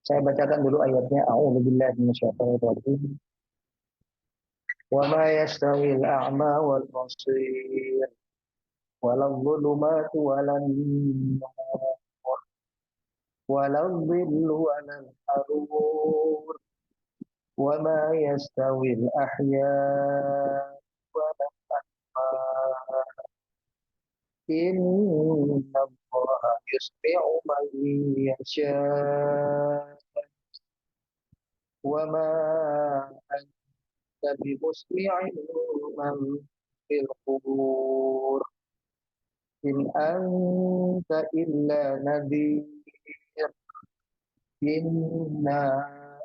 Saya bacakan dulu ayatnya. A'udzubillahi minasyaitonir rajim. Wa ma yastawil a'ma wal basir walal dhulumatu walan nur walal dhillu walal harur wa ma yastawil ahya walal amwat inna allaha yusmi'u man yasha wa ma anta bimusmi'in man fil qubur in anta illa nadhir inna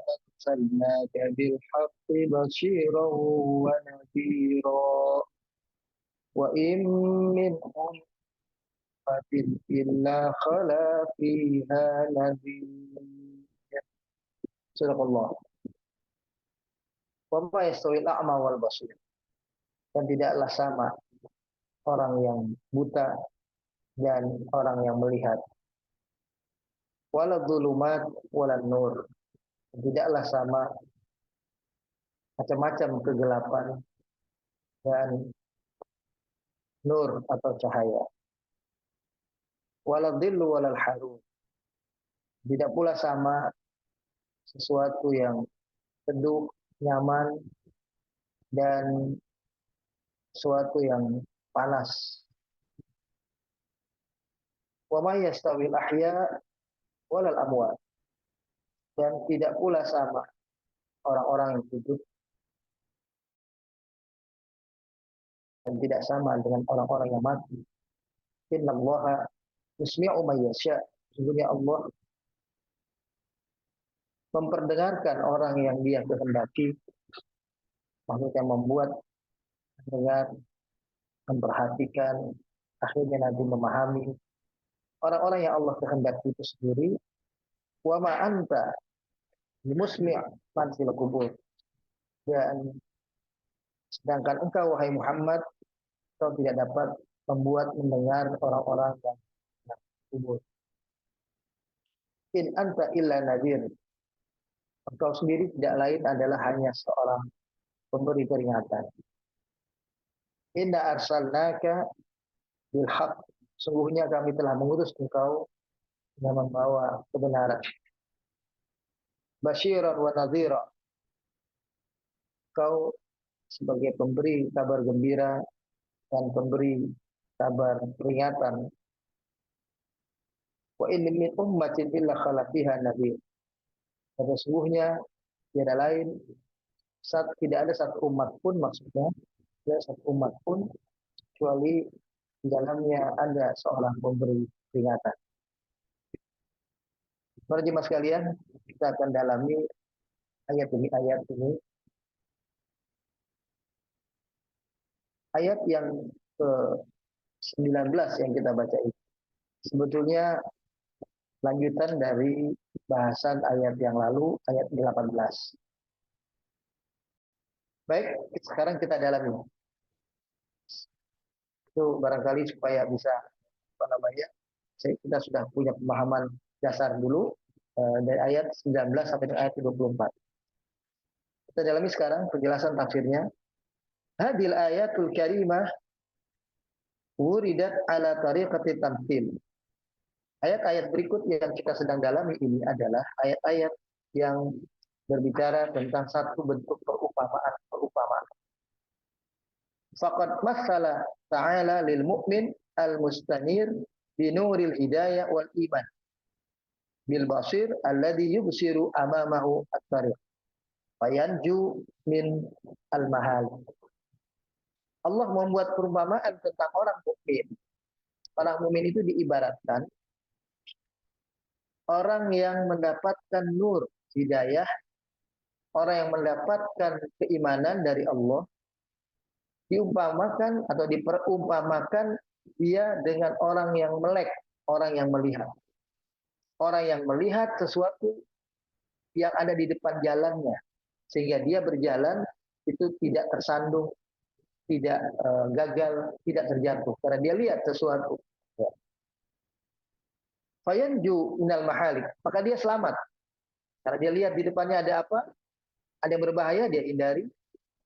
arsalnaka bil haqqi basyiran wa nadhira wa in min ummatin illa khala fiha nadhir. Sadaqallah. Wa ma yastawil a'ma wal basir. Dan tidaklah sama orang yang buta dan orang yang melihat. Wala dhulumat wala nur. Tidaklah sama macam-macam kegelapan dan nur atau cahaya. Wala dhillu wala harur. Tidak pula sama sesuatu yang teduh, nyaman, dan sesuatu yang panas. Wa ma yastawil ahya walal amwat. Dan tidak pula sama orang-orang yang hidup dan tidak sama dengan orang-orang yang mati. Innallaha yusmi'u man yasha. Sesungguhnya Allah memperdengarkan orang yang Dia kehendaki, maksudnya membuat mendengar, memperhatikan, akhirnya nanti memahami orang-orang yang Allah kehendaki itu sendiri. Wa ma anta bimusmi' man fil qubur. Dan sedangkan engkau wahai Muhammad, kau tidak dapat membuat mendengar orang-orang yang kubur. In anta illa nadhir. Engkau sendiri tidak lain adalah hanya seorang pemberi peringatan. Inna arsalnaka bil haqq. Sungguhnya kami telah mengutus engkau dengan membawa kebenaran. Basyiran wa nadhira. Kau sebagai pemberi kabar gembira dan pemberi kabar peringatan. Wa in min ummatin illa khala fiha nadhir. Dan sesungguhnya tiada lain, tidak ada satu umat pun, maksudnya tidak satu umat pun kecuali di dalamnya ada seorang pemberi peringatan. Para jemaah sekalian, kita akan dalami ayat demi ayat ini. Ayat yang ke-19 yang kita baca itu sebetulnya lanjutan dari bahasan ayat yang lalu, ayat 18. Baik, sekarang kita dalami. Itu barangkali supaya bisa kita sudah punya pemahaman dasar dulu dari ayat 19 sampai ayat 24. Kita dalami sekarang penjelasan tafsirnya. Hadil ayatul karimah wuridat ala tariqati tamthil. Ayat-ayat berikut yang kita sedang dalami ini adalah ayat-ayat yang berbicara tentang satu bentuk perumpamaan. Faqad massala ta'ala lil mu'min al-mustanir binuril hidayah wal iman bil basir alladhi yubsiru amamahu at-tariq fayanju min al-mahal. Allah membuat perumpamaan tentang orang mukmin. Orang mukmin itu diibaratkan orang yang mendapatkan nur hidayah, orang yang mendapatkan keimanan dari Allah, diumpamakan atau diperumpamakan dia dengan orang yang melek, orang yang melihat. Orang yang melihat sesuatu yang ada di depan jalannya, sehingga dia berjalan itu tidak tersandung, tidak gagal, tidak terjatuh, karena dia lihat sesuatu. Fayanju minal mahalik, maka dia selamat Karena dia lihat di depannya ada apa, ada yang berbahaya, dia hindari.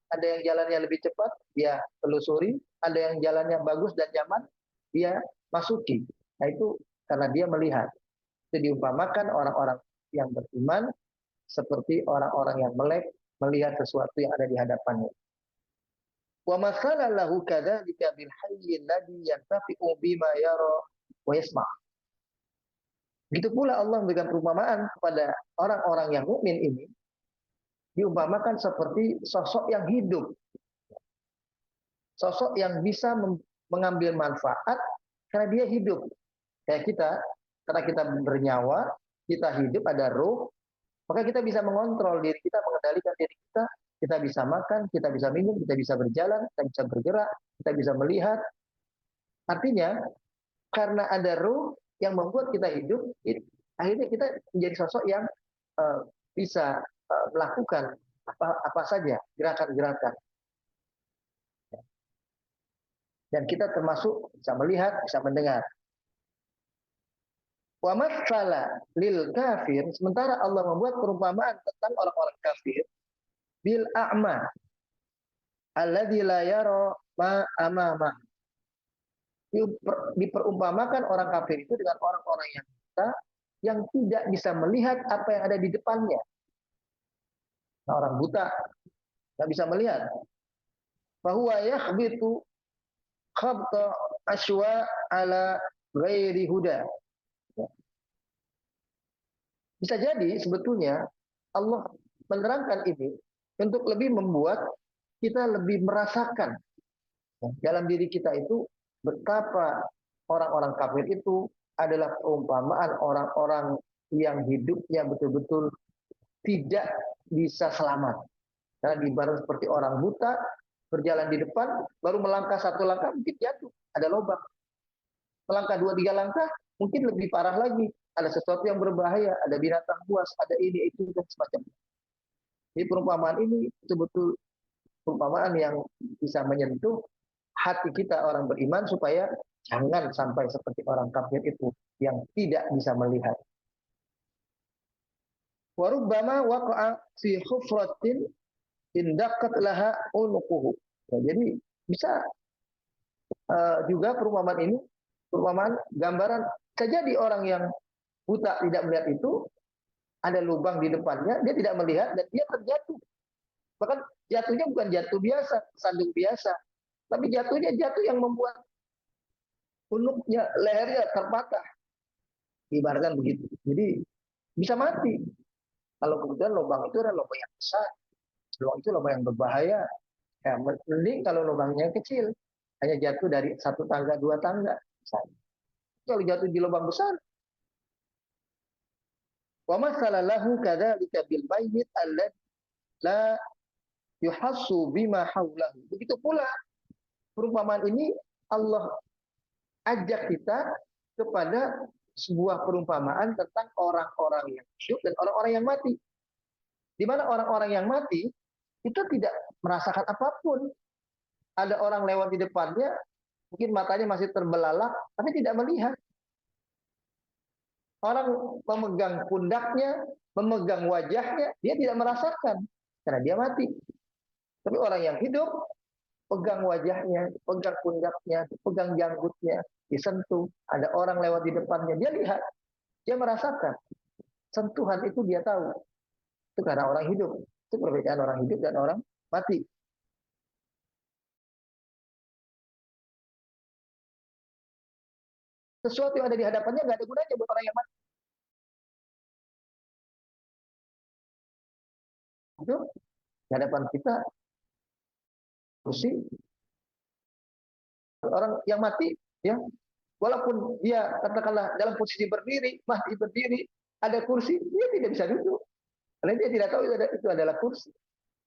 Ada yang jalannya lebih cepat, dia telusuri. Ada yang jalannya bagus dan nyaman, dia masuki. Nah itu karena dia melihat. Itu diumpamakan orang-orang yang beriman seperti orang-orang yang melek melihat sesuatu yang ada di hadapannya. Wa masala lahu kadzalika bil hayy alladhi yantafi'u bima yara wa yasma'. Begitu pula Allah memberikan perumpamaan kepada orang-orang yang mukmin ini diumpamakan seperti sosok yang hidup. Sosok yang bisa mengambil manfaat karena dia hidup. Kayak kita, karena kita bernyawa, kita hidup, ada ruh, maka kita bisa mengontrol diri kita, mengendalikan diri kita bisa makan, kita bisa minum, kita bisa berjalan, kita bisa bergerak, kita bisa melihat. Artinya, karena ada ruh yang membuat kita hidup, akhirnya kita menjadi sosok yang bisa melakukan apa saja, gerakan-gerakan. Dan kita termasuk bisa melihat, bisa mendengar. Wa matsala lil kafir, sementara Allah membuat perumpamaan tentang orang-orang kafir bil a'ma alladzi la yara ma amama. Diperumpamakan orang kafir itu dengan orang-orang yang buta yang tidak bisa melihat apa yang ada di depannya. Nah, orang buta nggak bisa melihat. Fahuwa yakhbitu khabta aswa ala ghairi huda. Bisa jadi sebetulnya Allah menerangkan ini untuk lebih membuat kita lebih merasakan dalam diri kita itu betapa orang-orang kafir itu adalah perumpamaan orang-orang yang hidupnya betul-betul tidak bisa selamat. Karena ibarat seperti orang buta berjalan di depan, baru melangkah satu langkah mungkin jatuh, ada lubang. Melangkah 2-3 langkah mungkin lebih parah lagi, ada sesuatu yang berbahaya, ada binatang buas, ada ini itu dan semacamnya. Jadi perumpamaan ini betul-betul perumpamaan yang bisa menyentuh hati kita orang beriman supaya jangan sampai seperti orang kafir itu yang tidak bisa melihat. Warubbama waqa'a fi hufratin indaqat laha unuquhu. Jadi bisa juga perumpamaan ini perumpamaan gambaran bisa jadi orang yang buta tidak melihat itu ada lubang di depannya, dia tidak melihat dan dia terjatuh. Bahkan jatuhnya bukan jatuh biasa, sandung biasa, tapi jatuhnya jatuh yang membuat unuknya, lehernya terpatah. Ibaratkan begitu. Jadi bisa mati. Kalau kemudian lubang itu adalah lubang yang besar, lubang itu lubang yang berbahaya. Ya, mending kalau lubangnya kecil, hanya jatuh dari 1 tangga, 2 tangga. Misalnya. Kalau jatuh di lubang besar, wa masalallahu kadzalika bil bayyit alladzi la yuhassu bima haulahu. Begitu pula perumpamaan ini Allah ajak kita kepada sebuah perumpamaan tentang orang-orang yang hidup dan orang-orang yang mati. Di mana orang-orang yang mati itu tidak merasakan apapun. Ada orang lewat di depannya, mungkin matanya masih terbelalak, tapi tidak melihat. Orang memegang pundaknya, memegang wajahnya, dia tidak merasakan karena dia mati. Tapi orang yang hidup, pegang wajahnya, pegang pundaknya, pegang janggutnya, disentuh. Ada orang lewat di depannya, dia lihat, dia merasakan. Sentuhan itu dia tahu. Itu karena orang hidup. Itu perbedaan orang hidup dan orang mati. Sesuatu yang ada di hadapannya nggak ada gunanya buat orang yang mati. Itu di hadapan kita kursi orang yang mati, ya walaupun dia katakanlah dalam posisi berdiri, mati berdiri, ada kursi, dia tidak bisa duduk. Karena dia tidak tahu itu adalah kursi.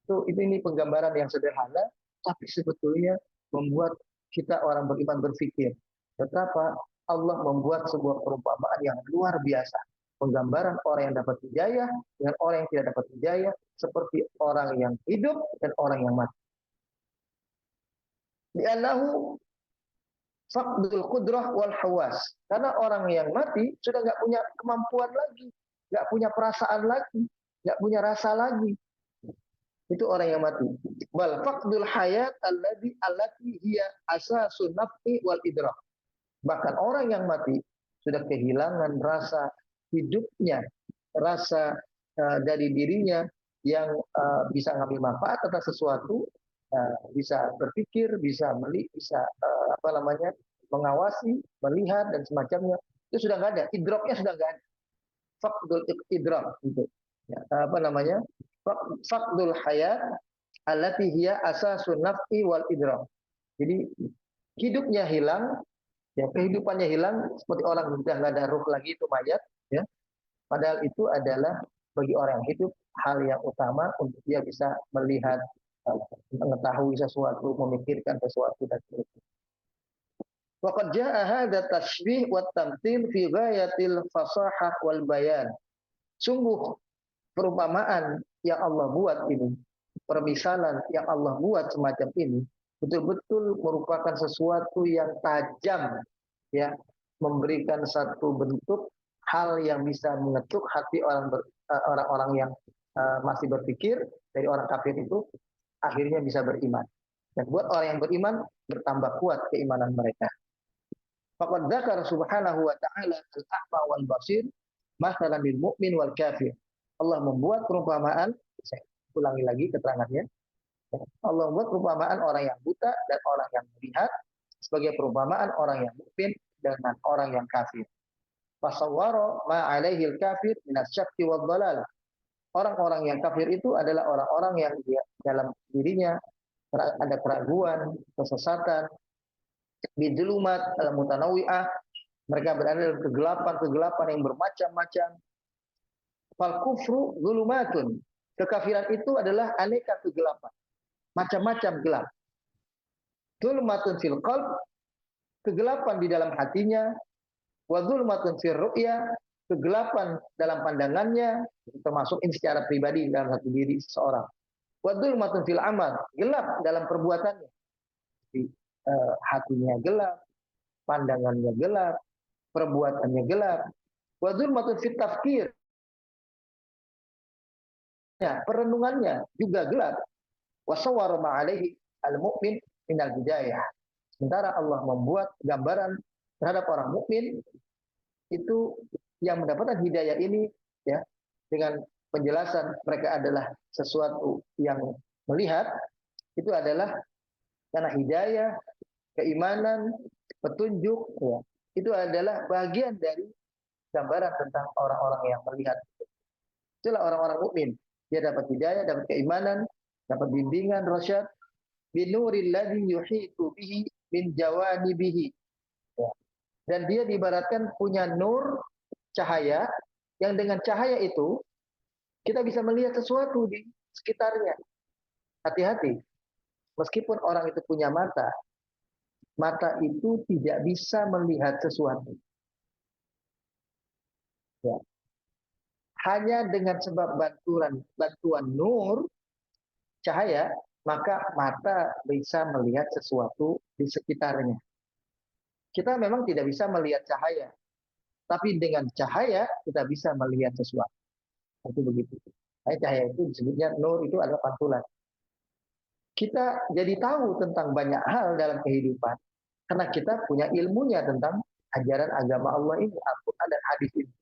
Ini penggambaran yang sederhana, tapi sebetulnya membuat kita orang beriman berpikir betapa Allah membuat sebuah perumpamaan yang luar biasa. Penggambaran orang yang dapat hidayah dengan orang yang tidak dapat hidayah, seperti orang yang hidup dan orang yang mati. Li'annahu faqdul qudrah wal hawas. Karena orang yang mati sudah nggak punya kemampuan lagi, nggak punya perasaan lagi. nggak punya rasa lagi. Itu orang yang mati. Wal faqdul hayat allati hiya asasun naf'i wal idrak. Bahkan orang yang mati sudah kehilangan rasa hidupnya, rasa dari dirinya yang bisa ngambil manfaat atas sesuatu, bisa berpikir, bisa bisa mengawasi, melihat dan semacamnya. Itu sudah nggak ada, idraknya sudah nggak ada. Faqdul idrak gitu. Ya, Faqdul hayat allati hiya asasun naf'i wal idrak. Jadi hidupnya hilang, ya kehidupannya hilang seperti orang sudah nggak ada ruh lagi, itu mayat, ya. Padahal itu adalah bagi orang yang hidup hal yang utama untuk dia bisa melihat, mengetahui sesuatu, memikirkan sesuatu dan seterusnya. Waqad jaa hadza tashbih wa tamtsil fi ghayatil fasahah wal bayan. Sungguh perumpamaan yang Allah buat ini, permisalan yang Allah buat semacam ini, betul-betul merupakan sesuatu yang tajam, ya, memberikan satu bentuk hal yang bisa mengetuk hati orang-orang yang masih berpikir dari orang kafir itu, akhirnya bisa beriman. Dan buat orang yang beriman bertambah kuat keimanan mereka. Faqad dzakara subhanahu wa ta'ala al-a'ma wal basir masalan lil mu'min wal kafir. Allah membuat perumpamaan, saya ulangi lagi keterangannya. Allah membuat perumpamaan orang yang buta dan orang yang melihat sebagai perumpamaan orang yang mukmin dengan orang yang kafir. Fasawwara ma 'alaihi al-kafir min asy-syakki wad-dhalal. Orang-orang yang kafir itu adalah orang-orang yang dalam dirinya ada keraguan, kesesatan, bidulumat al-mutanawwi'ah. Mereka berada dalam kegelapan-kegelapan yang bermacam-macam. Fal kufru zulumatun. Kekafiran itu adalah aneka kegelapan, macam-macam gelap. Zulumatun fil qalb, kegelapan di dalam hatinya, wa zulmatun fir ru'ya, kegelapan dalam pandangannya, termasuk ini secara pribadi dalam hati diri seseorang. Wa zulmatun fil amal, gelap dalam perbuatannya. Jadi, hatinya gelap, pandangannya gelap, perbuatannya gelap. Wa zulmatun fit tafkir, perenungannya juga gelap. Wa sawwara ma 'alaihi al-mu'min minal hidayah. Sementara Allah membuat gambaran terhadap orang mukmin itu yang mendapatkan hidayah ini, ya, dengan penjelasan mereka adalah sesuatu yang melihat, itu adalah karena hidayah, keimanan, petunjuk, ya, itu adalah bagian dari gambaran tentang orang-orang yang melihat. Itulah orang-orang mukmin. Dia dapat hidayah, dapat keimanan, dapat bimbingan rasyad, binuril ladzi yuhitu bihi min jawanibihi. Ya. Dan dia diibaratkan punya nur, cahaya, yang dengan cahaya itu kita bisa melihat sesuatu di sekitarnya. Hati-hati. Meskipun orang itu punya mata, mata itu tidak bisa melihat sesuatu. Ya. Hanya dengan sebab bantuan nur, cahaya, maka mata bisa melihat sesuatu di sekitarnya. Kita memang tidak bisa melihat cahaya, tapi dengan cahaya kita bisa melihat sesuatu. Itu begitu. Nah, cahaya itu disebutnya nur, itu adalah pantulan. Kita jadi tahu tentang banyak hal dalam kehidupan karena kita punya ilmunya tentang ajaran agama Allah ini, Al-Quran dan hadis ini.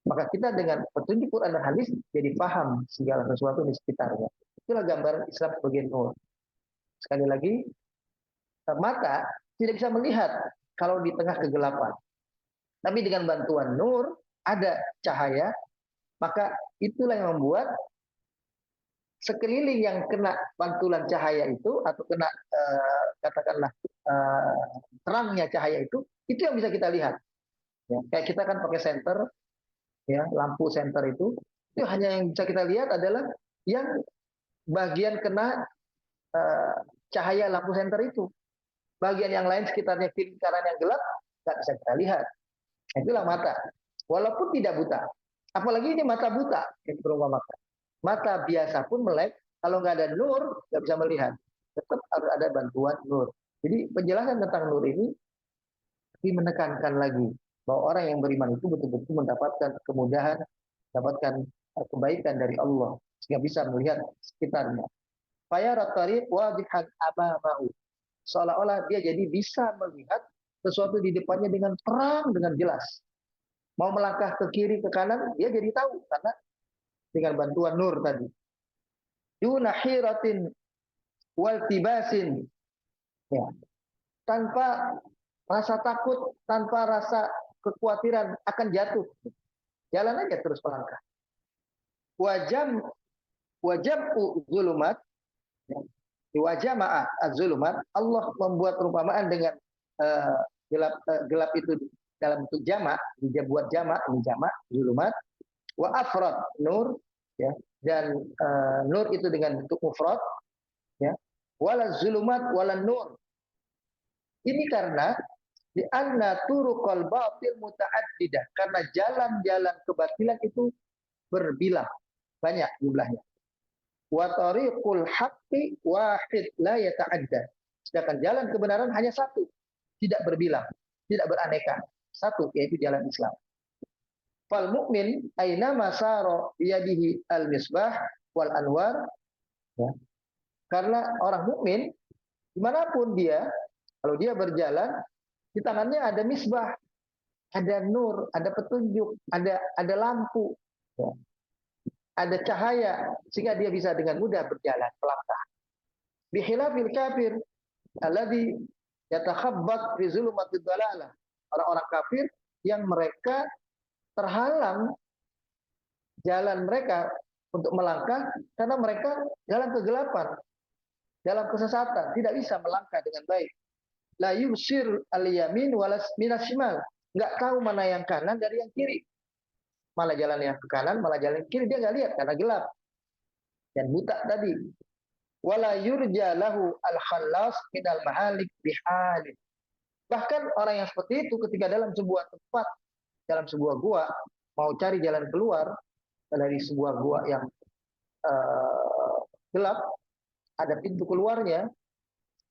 Maka kita dengan petunjuk Quran dan hadis jadi paham segala sesuatu di sekitarnya. Itulah gambaran Islam sebagai nur. Sekali lagi, mata tidak bisa melihat kalau di tengah kegelapan. Tapi dengan bantuan nur, ada cahaya, maka itulah yang membuat sekeliling yang kena pantulan cahaya itu, atau kena katakanlah terangnya cahaya itu yang bisa kita lihat. Ya, kayak kita kan pakai senter, ya, lampu senter itu hanya yang bisa kita lihat adalah yang bagian kena cahaya lampu senter itu. Bagian yang lain sekitarnya kiri kanan yang gelap nggak bisa kita lihat. Itulah mata. Walaupun tidak buta. Apalagi ini mata buta yang perumpamakan. Mata biasa pun melek, kalau nggak ada nur nggak bisa melihat. Tetap harus ada bantuan nur. Jadi penjelasan tentang nur ini menekankan lagi bahwa orang yang beriman itu betul-betul mendapatkan kemudahan, mendapatkan kebaikan dari Allah sehingga bisa melihat sekitarnya. Fayara tariq wadihan amamahu. Seolah-olah dia jadi bisa melihat sesuatu di depannya dengan terang, dengan jelas. Mau melangkah ke kiri, ke kanan, dia jadi tahu karena dengan bantuan nur tadi. Duna hiratin wal tibasin. Ya. Tanpa rasa takut, tanpa rasa kekhawatiran akan jatuh. Jalan aja terus melangkah. Wajam zulumat, di wajah ma'ah az-zulumat, Allah membuat perumpamaan dengan gelap itu dalam bentuk jamak, dibuat jamak, ini jamak, zulumat, wa afrad, nur, ya, dan nur itu dengan bentuk mufrad, ya, wala zulumat wala nur. Ini karena di anna turuqal batil muta'addidah, karena jalan-jalan kebatilan itu berbilang, banyak jumlahnya. Wa tariqul haqqi wahid la yata'addad. Sedangkan jalan kebenaran hanya satu, tidak berbilang, tidak beraneka. Satu, yaitu jalan Islam. Fal mu'min aina masara biyadihi al-misbah wal anwar. Ya. Karena orang mukmin dimanapun dia, kalau dia berjalan, di tangannya ada misbah, ada nur, ada petunjuk, ada lampu, ya, ada cahaya, sehingga dia bisa dengan mudah berjalan melangkah. Bihilafil kafir alladzi yatakhabbat fi zulumatid dalalah. Orang-orang kafir yang mereka terhalang jalan mereka untuk melangkah karena mereka dalam kegelapan, dalam kesesatan, tidak bisa melangkah dengan baik. La yusir al-yamin walas minas shimal. Enggak tahu mana yang kanan dari yang kiri. Malah jalan yang ke kanan, malah jalan yang kiri dia enggak lihat karena gelap. Dan buta tadi. Wala yurja lahu al-khallas minal mahalik bihalin. Bahkan orang yang seperti itu ketika dalam sebuah tempat, dalam sebuah gua, mau cari jalan keluar dari sebuah gua yang gelap, ada pintu keluarnya,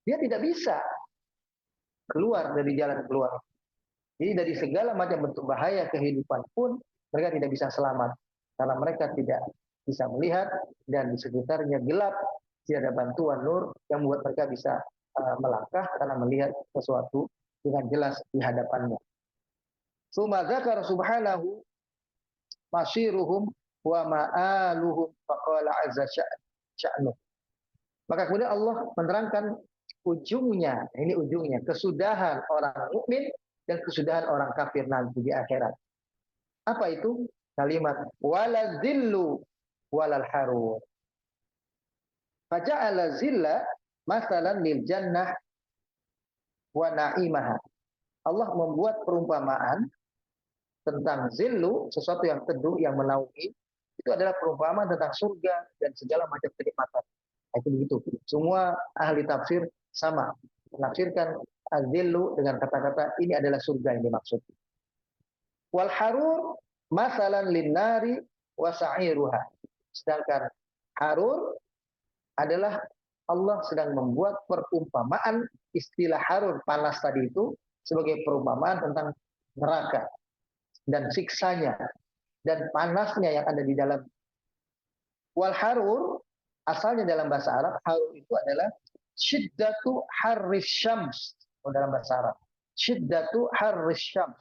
dia tidak bisa keluar dari jalan keluar. Jadi dari segala macam bentuk bahaya kehidupan pun mereka tidak bisa selamat karena mereka tidak bisa melihat dan di sekitarnya gelap, tidak ada bantuan nur yang membuat mereka bisa melangkah karena melihat sesuatu dengan jelas di hadapannya. Tsumma dzakara subhanahu masiruhum wa ma'aluhum faqala azza sya'nu. Maka kemudian Allah menerangkan ujungnya, ini ujungnya, kesudahan orang mukmin dan kesudahan orang kafir nanti di akhirat. Apa itu? Kalimat wala zillu walal harur. Faja'ala zilla masalan lil jannah wa na'imaha. Allah membuat perumpamaan tentang zillu, sesuatu yang teduh, yang menaungi, itu adalah perumpamaan tentang surga dan segala macam kenikmatan. Itu begitu. Semua ahli tafsir sama menafsirkan az-zillu dengan kata-kata ini adalah surga yang dimaksud. Wal harur masalan linnari wa sa'iruha. Sedangkan harur adalah Allah sedang membuat perumpamaan istilah harur panas tadi itu sebagai perumpamaan tentang neraka dan siksanya dan panasnya yang ada di dalam. Wal harur asalnya dalam bahasa Arab, harur itu adalah syiddatu harris syams. Dalam bahasa Arab, syiddatu harris syams,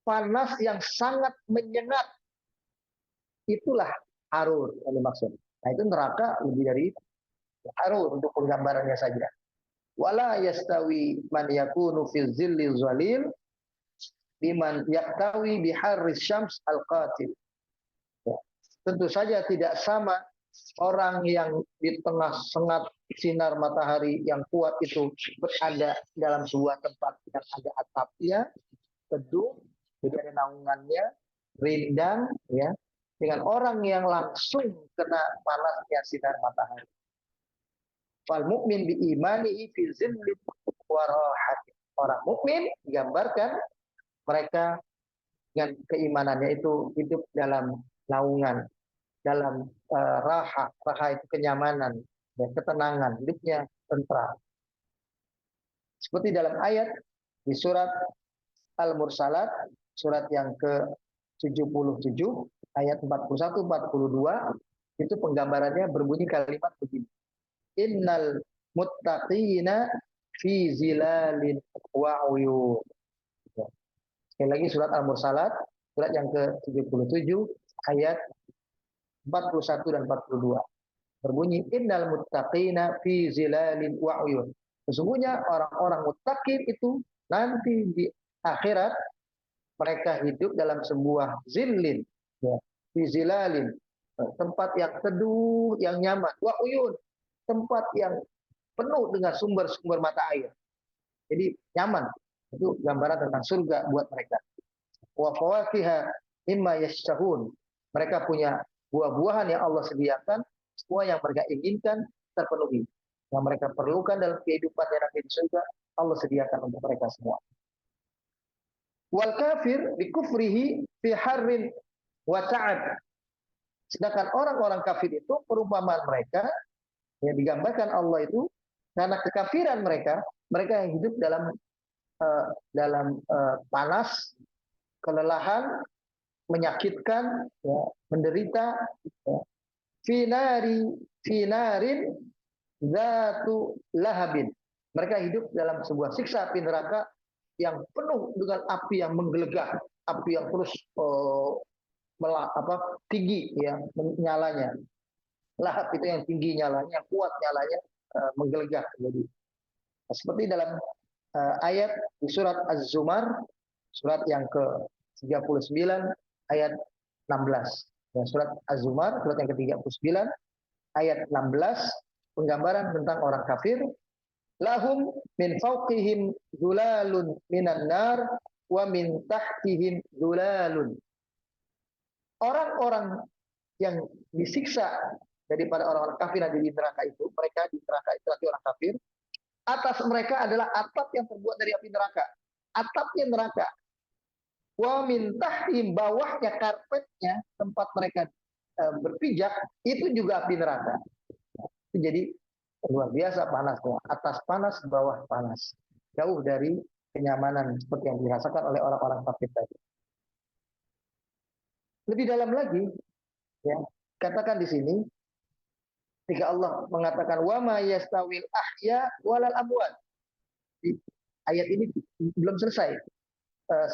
panas yang sangat menyengat, itulah harur yang dimaksud. Nah itu neraka lebih dari harur untuk penggambarannya saja. Wala yastawi man yakunu fil zilli zalil biman yaktawi biharris syams al-qatil. Ya. Tentu saja tidak sama orang yang di tengah sengat sinar matahari yang kuat itu berada dalam sebuah tempat yang ada atapnya, teduh, jadi ada naungannya, rindang, ya, dengan orang yang langsung kena panasnya sinar matahari. Fal mukmin bi imanihi fi zilli wa rahati. Orang mukmin digambarkan mereka dengan keimanannya itu hidup dalam naungan, dalam raha itu kenyamanan dan ketenangan, hidupnya tentram. Seperti dalam ayat di surat Al-Mursalat, surat yang ke 77 ayat 41 42 itu penggambarannya berbunyi kalimat begini. Innal muttaqina fi zilalin wa uyun. Sekali lagi surat Al-Mursalat, surat yang ke-77 ayat 41 dan 42. Berbunyi innal muttaqina fi zilalin wa uyun. Sesungguhnya orang-orang muttaqin itu nanti di akhirat mereka hidup dalam sebuah zillin, ya, fi zilalin, tempat yang teduh, yang nyaman, wa uyun, tempat yang penuh dengan sumber-sumber mata air. Jadi nyaman. Itu gambaran tentang surga buat mereka. Wa fawakiha mimma yashtahun. Mereka punya buah-buahan yang Allah sediakan, semua yang mereka inginkan terpenuhi. Yang mereka perlukan dalam kehidupan yang nanti di surga, Allah sediakan untuk mereka semua. Wal kafir bi kufrihi fi harrin wa ta'ab. Sedangkan orang-orang kafir itu perumpamaan mereka yang digambarkan Allah itu karena kekafiran mereka, mereka yang hidup dalam panas, kelelahan, menyakitkan, ya, menderita, ya. Finarin zatu lahabin. Mereka hidup dalam sebuah siksa api neraka yang penuh dengan api yang menggelegah, api yang terus tinggi, ya, nyalanya. Lahab itu yang tinggi nyalanya, kuat nyalanya, menggelegah. Jadi seperti dalam ayat di surat Az-Zumar, surat yang ke-39 ayat 16. Ya, surat Az-Zumar, surat yang ke-39 ayat 16, penggambaran tentang orang kafir. Lahum min fawqihim dhulalun minan nar wa min tahtihim dhulalun. Orang-orang yang disiksa daripada orang-orang kafir yang di neraka itu, mereka di neraka itu nanti orang kafir, atas mereka adalah atap yang terbuat dari api neraka. Atapnya neraka. Wa min tahtihim, bawahnya, karpetnya, tempat mereka berpijak, itu juga api neraka. Jadi luar biasa panasnya. Atas panas, bawah panas. Jauh dari kenyamanan seperti yang dirasakan oleh orang-orang kafir tadi. Lebih dalam lagi, ya, katakan di sini, ketika Allah mengatakan wa ma yastawil ahya walal amwat. Ayat ini belum selesai.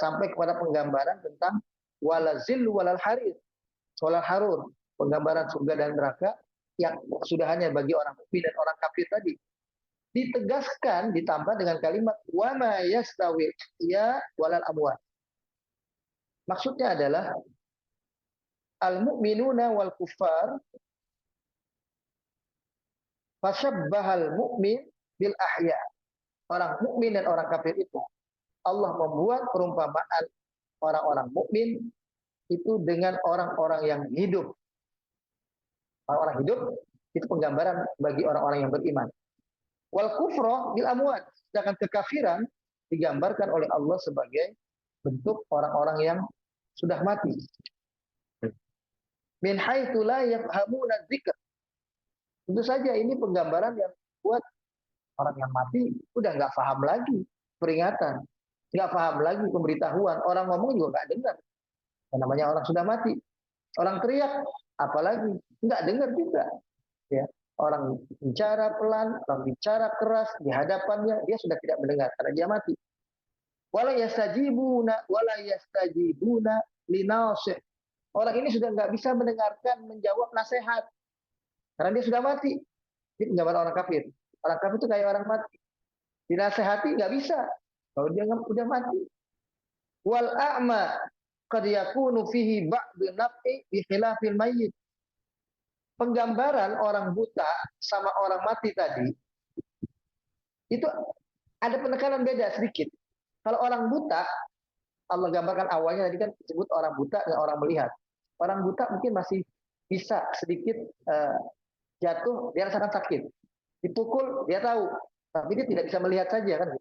Sampai kepada penggambaran tentang walazil walal harir, walal harur, penggambaran surga dan neraka yang sudah hanya bagi orang mukmin dan orang kafir tadi. Ditegaskan, ditambah dengan kalimat wa ma yastawil ya walal amwat. Maksudnya adalah al-mu'minuna wal kuffar fasyabbahal mu'min bil ahya. Orang mukmin dan orang kafir itu Allah membuat perumpamaan orang-orang mukmin itu dengan orang-orang yang hidup. Orang-orang hidup itu penggambaran bagi orang-orang yang beriman. Wal kufra bil amwat. Sedangkan kekafiran digambarkan oleh Allah sebagai bentuk orang-orang yang sudah mati. Min haitsu la yafhamuna dzikr. Tentu saja ini penggambaran yang buat orang yang mati udah nggak paham lagi peringatan. Nggak paham lagi pemberitahuan, orang ngomong juga nggak dengar. Yang namanya orang sudah mati, orang teriak, apalagi nggak dengar juga. Ya, orang bicara pelan, orang bicara keras di hadapannya, dia sudah tidak mendengar karena dia mati. Wala yastajibuna linasih. Orang ini sudah nggak bisa mendengarkan, menjawab nasihat karena dia sudah mati. Ini penjabaran orang kafir. Orang kafir itu kayak orang mati. Dinasehati nggak bisa. Kalau dia udah mati. Wal a'ma qad yakunu fihi ba'du naf'i bi khilafil mayyit. Penggambaran orang buta sama orang mati tadi itu ada penekanan beda sedikit. Kalau orang buta, Allah gambarkan awalnya tadi kan disebut orang buta dan orang melihat. Orang buta mungkin masih bisa sedikit jatuh, dia rasakan sakit. Dipukul, dia tahu. Tapi dia tidak bisa melihat saja kan.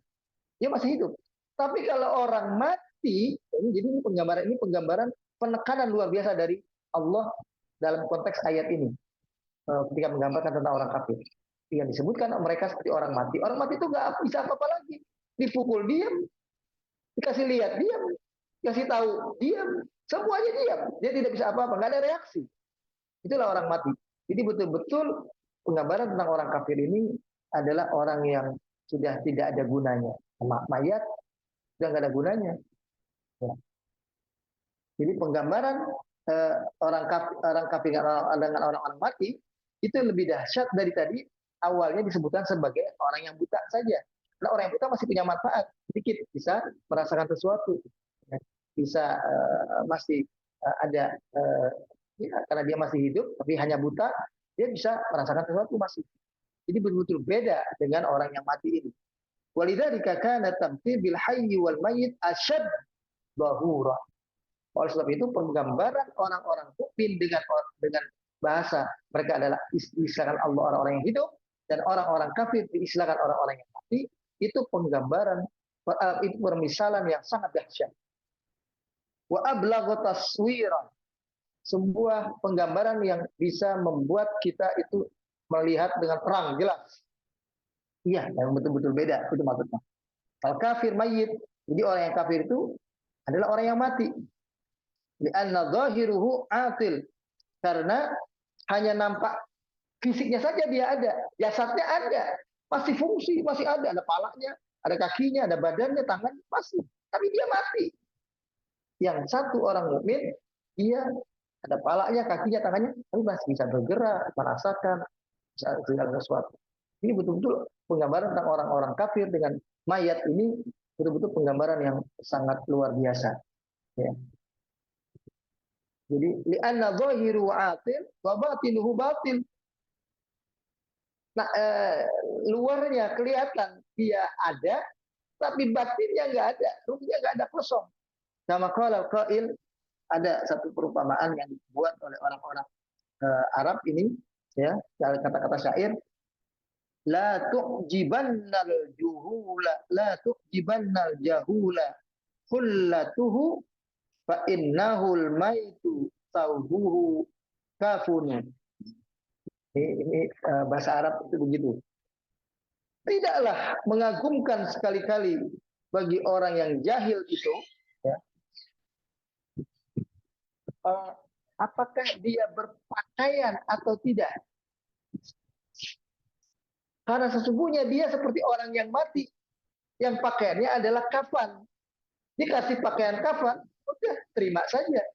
Dia masih hidup. Tapi kalau orang mati, jadi ini penggambaran penekanan luar biasa dari Allah dalam konteks ayat ini. Ketika menggambarkan tentang orang kafir. Yang disebutkan mereka seperti orang mati. Orang mati itu nggak bisa apa-apa lagi. Dipukul, diam. Dikasih lihat, diam. Dikasih tahu, diam. Semuanya diam. Dia tidak bisa apa-apa, nggak ada reaksi. Itulah orang mati. Jadi betul-betul penggambaran tentang orang kafir ini adalah orang yang sudah tidak ada gunanya. Mayat sudah nggak ada gunanya. Ya. Jadi penggambaran orang kafir dengan orang-orang mati itu lebih dahsyat dari tadi awalnya disebutkan sebagai orang yang buta saja. Karena orang yang buta masih punya manfaat sedikit, bisa merasakan sesuatu, bisa masih ada ya, karena dia masih hidup tapi hanya buta, dia bisa merasakan sesuatu masih. Jadi betul-betul beda dengan orang yang mati ini. Walidzalika kana tamthil bil hayy wal mayyit asyad bahura. Oleh sebab itu penggambaran orang-orang mukmin dengan bahasa mereka adalah istilahkan Allah orang-orang yang hidup, dan orang-orang kafir diistilahkan orang-orang yang mati, itu penggambaran, itu permisalan yang sangat dahsyat. Wa ablagha taswiran, sebuah penggambaran yang bisa membuat kita itu melihat dengan terang jelas. Iya, yang betul-betul beda, itu maksudnya. Al kafir mayyit, jadi orang yang kafir itu adalah orang yang mati. Li'anna zahiruhu atil, karena hanya nampak fisiknya saja dia ada, jasadnya ada, masih fungsi, masih ada palanya, ada kakinya, ada badannya, tangan masih, tapi dia mati. Yang satu orang mukmin, dia ada palanya, kakinya, tangannya, tapi masih bisa bergerak, merasakan segala sesuatu. Ini betul-betul penggambaran tentang orang-orang kafir dengan mayat ini, betul-betul penggambaran yang sangat luar biasa. Ya. Jadi li'anna zahiru atil wa batinuhu batil. Nah, luarnya kelihatan dia ada, tapi batinnya nggak ada, ruhnya nggak ada, kosong. Sama kalau qail, ada satu perumpamaan yang dibuat oleh orang-orang Arab ini, ya, kata-kata syair, la tu'jibannal juhula, la tu'jibannal jahula, kullatuhu fa innahul maitu taubuhu kafun. Ini bahasa Arab itu begitu. Tidaklah mengagumkan sekali-kali bagi orang yang jahil itu, ya, apakah dia berpakaian atau tidak. Karena sesungguhnya dia seperti orang yang mati, yang pakaiannya adalah kafan. Dikasih pakaian kafan, udah terima saja.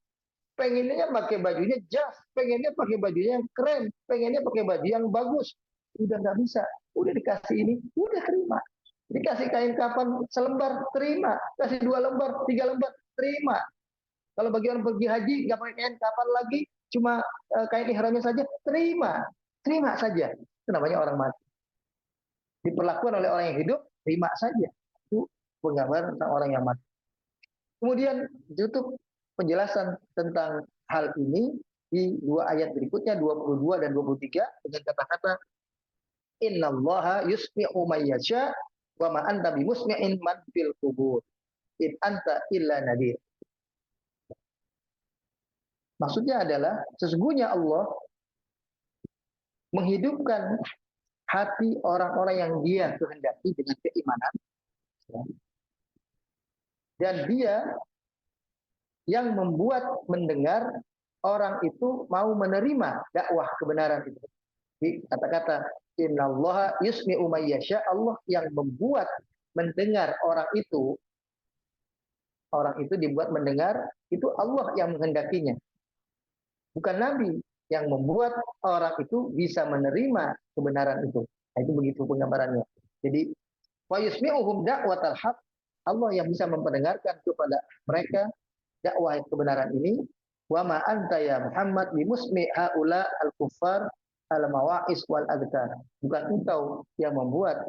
Pengennya pakai bajunya jas, pengennya pakai bajunya yang keren, pengennya pakai baju yang bagus. Udah nggak bisa, udah dikasih ini, udah terima. Dikasih kain kafan selembar, terima. Kasih 2 lembar, 3 lembar, terima. Kalau bagi orang pergi haji, nggak pakai kain kafan lagi, cuma kain ihramnya saja, terima. Terima saja. Itu namanya orang mati. Diperlakukan oleh orang yang hidup, terima saja. Itu penggambaran tentang orang yang mati. Kemudian tutup penjelasan tentang hal ini di 2 ayat berikutnya, 22 dan 23, dengan kata-kata innallaha yusmi'u may yasha wa ma anta bimusmi'in man fil qubur in anta illa nadir. Maksudnya adalah sesungguhnya Allah menghidupkan hati orang-orang yang dia kehendaki dengan keimanan, ya. Dan dia yang membuat mendengar orang itu mau menerima dakwah kebenaran itu. Di kata-kata innallaha yusmi'u may yasha, Allah yang membuat mendengar orang itu dibuat mendengar, itu Allah yang menghendakinya. Bukan Nabi yang membuat orang itu bisa menerima kebenaran itu. Nah, itu begitu penggambarannya. Jadi wa yusmi'uhum da'watal haq, Allah yang bisa memperdengarkan kepada mereka dakwah kebenaran ini. Wa ma anta ya Muhammad bimusmi' haula al-kuffar al-mawa'is wal adhkar. Bukan engkau yang membuat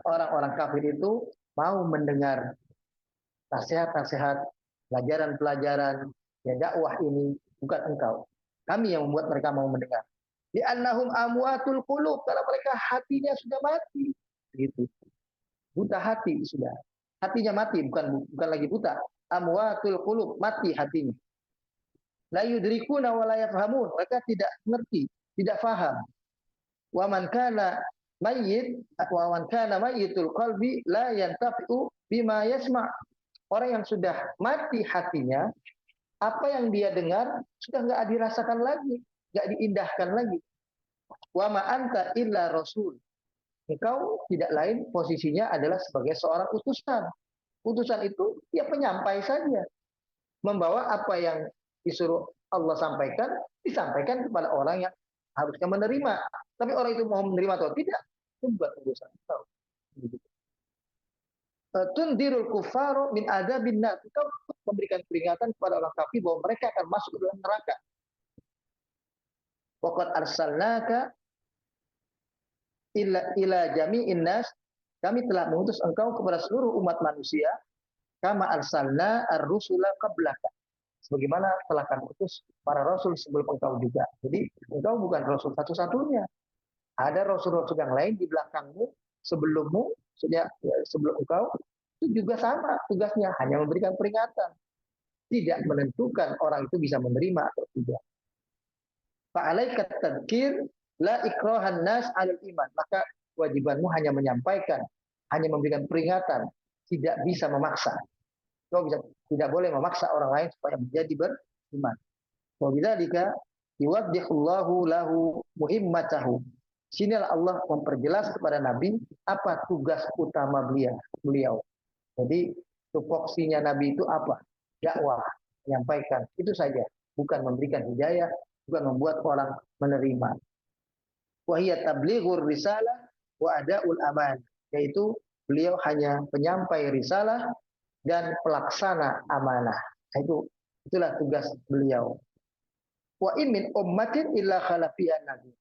orang-orang kafir itu mau mendengar nasihat-nasihat, pelajaran-pelajaran, ya, dakwah ini, bukan engkau. Kami yang membuat mereka mau mendengar. Li'annahum amwatul qulub, karena mereka hatinya sudah mati. Gitu. Buta hati sudah. Hatinya mati, bukan lagi buta. Amwatul qulub, mati hatinya. La yudrikuna wa la yafhamun, mereka tidak mengerti, tidak faham. Wa man kana mayyit wa man kana mayyitul qalbi la yantafi'u bima yasma'. Orang yang sudah mati hatinya, apa yang dia dengar sudah nggak dirasakan lagi, nggak diindahkan lagi. Wa ma anta illa rasul. Engkau tidak lain posisinya adalah sebagai seorang utusan. Utusan itu ya penyampai saja. Membawa apa yang disuruh Allah sampaikan, disampaikan kepada orang yang harusnya menerima. Tapi orang itu mau menerima atau tidak, itu bukan urusan engkau. Tundirul kufaru min adzabin nar. Engkau memberikan peringatan kepada orang kafir bahwa mereka akan masuk ke dalam neraka. Waqad arsalnaka ila jami'in nas. Kami telah mengutus engkau kepada seluruh umat manusia. Kama arsalna ar-rusula qablaka. Sebagaimana telah kami utus para rasul sebelum engkau juga. Jadi engkau bukan rasul satu-satunya. Ada rasul-rasul yang lain di belakangmu, sebelummu, sebelum engkau, itu juga sama tugasnya, hanya memberikan peringatan. Tidak menentukan orang itu bisa menerima atau tidak. Fa'alaika tadzkir la ikrahan nas 'alal iman. Maka kewajibanmu hanya menyampaikan, hanya memberikan peringatan, tidak bisa memaksa. Kau tidak boleh memaksa orang lain supaya menjadi beriman. Wa bidzalika yuwaddihullahu lahu muhimmatahu. Sinilah Allah memperjelas kepada Nabi apa tugas utama beliau. Jadi tupoksinya Nabi itu apa? Dakwah, menyampaikan, itu saja. Bukan memberikan hidayah, bukan membuat orang menerima. Wahiyat tablighur risalah wa ada'ul aman. Yaitu beliau hanya penyampai risalah dan pelaksana amanah. Itulah tugas beliau. Wa in min ummatin illa khalafiyan nabi.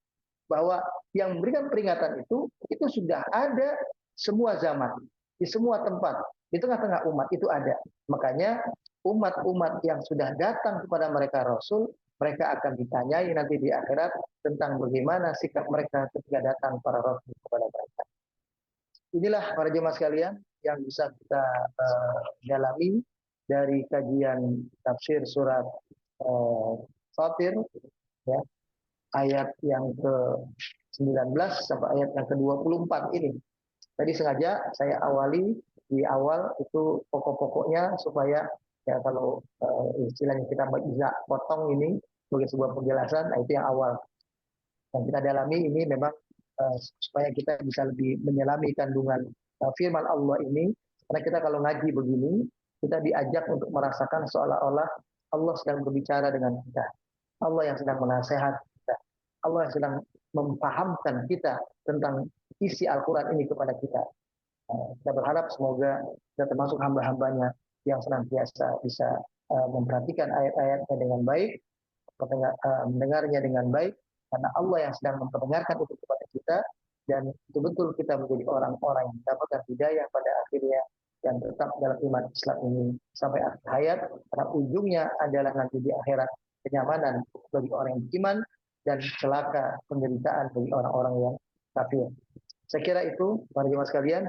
Bahwa yang memberikan peringatan itu sudah ada semua zaman, di semua tempat, di tengah-tengah umat itu ada. Makanya umat-umat yang sudah datang kepada mereka Rasul, mereka akan ditanyai nanti di akhirat tentang bagaimana sikap mereka ketika datang para Rasul kepada mereka. Inilah para jemaah sekalian yang bisa kita dalami dari kajian tafsir surat Fatir, ya, ayat yang ke-19 sampai ayat yang ke-24 ini. Tadi sengaja saya awali di awal itu pokok-pokoknya supaya ya kalau istilahnya kita bisa potong ini sebagai sebuah penjelasan, nah itu yang awal. Yang kita dalami ini memang supaya kita bisa lebih menyelami kandungan firman Allah ini. Karena kita kalau ngaji begini, kita diajak untuk merasakan seolah-olah Allah sedang berbicara dengan kita. Allah yang sedang menasehat kita. Allah yang sedang mempahamkan kita tentang isi Al-Quran ini kepada kita. Kita berharap semoga kita termasuk hamba-hambanya yang senantiasa bisa memperhatikan ayat-ayatnya dengan baik, mendengarnya dengan baik, karena Allah yang sedang memperdengarkan itu kepada kita, dan betul-betul kita menjadi orang-orang yang mendapatkan hidayah pada akhirnya dan tetap dalam iman Islam ini sampai akhir hayat, karena ujungnya adalah nanti di akhirat kenyamanan bagi orang yang beriman dan celaka penderitaan bagi orang-orang yang kafir. Saya kira itu para jemaah sekalian.